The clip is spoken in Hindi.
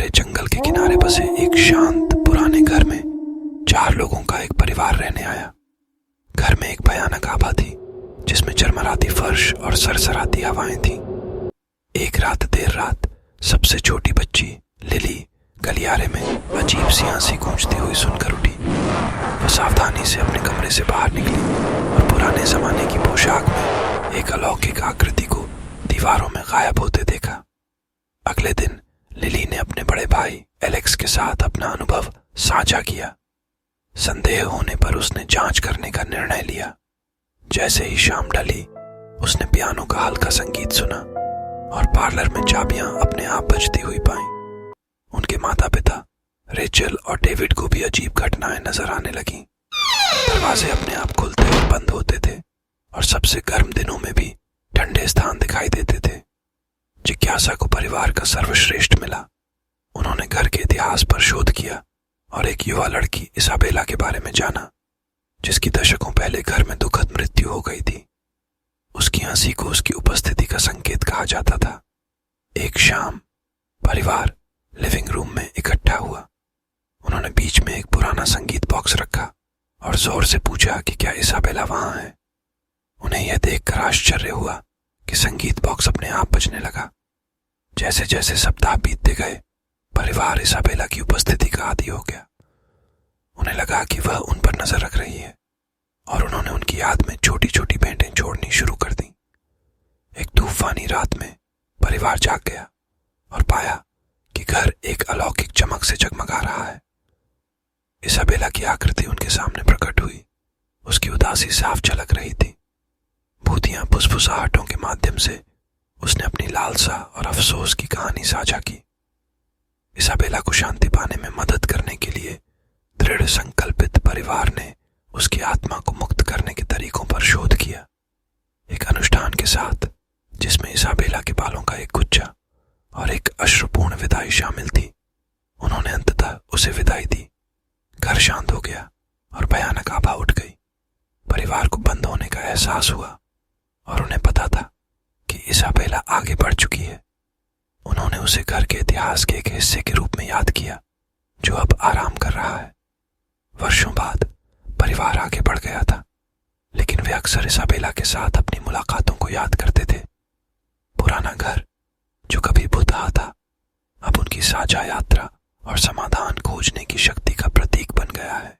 भरे जंगल के किनारे बसे एक शांत पुराने घर में 4 लोगों का एक परिवार रहने आया। घर में एक भयानक आभा थी जिसमें चरमराती फर्श और सरसराती हवाएं थीं। एक रात देर रात सबसे छोटी बच्ची लिली गलियारे में अजीब सी हंसी गूंजती हुई सुनकर उठी। वह सावधानी से अपने कमरे से बाहर निकली और पुराने जमाने की पोशाक में एक अलौकिक आकृति को दीवारों में गायब होते देखा। अगले दिन लिली ने अपने बड़े भाई एलेक्स के साथ अपना अनुभव साझा किया। संदेह होने पर उसने जांच करने का निर्णय लिया। जैसे ही शाम ढली उसने पियानो का हल्का संगीत सुना और पार्लर में चाबियां अपने आप बजती हुई पाईं। उनके माता पिता रेचल और डेविड को भी अजीब घटनाएं नजर आने लगीं। दरवाजे अपने आप खुलते और बंद होते थे और सबसे गर्म दिनों में भी ठंडे स्थान दिखाई देते थे। जिज्ञासा को परिवार का सर्वश्रेष्ठ मिला। उन्होंने घर के इतिहास पर शोध किया और एक युवा लड़की इसाबेला के बारे में जाना जिसकी दशकों पहले घर में दुखद मृत्यु हो गई थी। उसकी हंसी को उसकी उपस्थिति का संकेत कहा जाता था। एक शाम परिवार लिविंग रूम में इकट्ठा हुआ। उन्होंने बीच में एक पुराना संगीत बॉक्स रखा और जोर से पूछा कि क्या इसाबेला वहां है। उन्हें यह देखकर आश्चर्य हुआ कि संगीत बॉक्स अपने आप बजने लगा। जैसे जैसे सप्ताह बीतते गए परिवार इसाबेला की उपस्थिति का आदी हो गया। उन्हें लगा कि वह उन पर नजर रख रही है और उन्होंने उनकी याद में छोटी छोटी भेंटें छोड़नी शुरू कर दी। एक तूफानी रात में परिवार जाग गया और पाया कि घर एक अलौकिक चमक से जगमगा रहा है। इसाबेला की आकृति उनके सामने प्रकट हुई। उसकी उदासी साफ झलक रही थी। भूतियां फुसफुसाहटों के माध्यम से उसने अपनी लालसा और अफसोस की कहानी साझा की। इसाबेला को शांति पाने में मदद करने के लिए दृढ़ संकल्पित परिवार ने उसकी आत्मा को मुक्त करने के तरीकों पर शोध किया। एक अनुष्ठान के साथ जिसमें इसाबेला के बालों का एक गुच्छा और एक अश्रुपूर्ण विदाई शामिल थी, उन्होंने अंततः उसे विदाई दी। घर शांत हो गया और भयानक आभा उठ गई। परिवार को बंद होने का एहसास हुआ और उन्हें पता था कि इसाबेला आगे बढ़ चुकी है। उन्होंने उसे घर के इतिहास के एक हिस्से के रूप में याद किया जो अब आराम कर रहा है। वर्षों बाद परिवार आगे बढ़ गया था, लेकिन वे अक्सर इसाबेला के साथ अपनी मुलाकातों को याद करते थे। पुराना घर जो कभी भूतहा था अब उनकी साझा यात्रा और समाधान खोजने की शक्ति का प्रतीक बन गया है।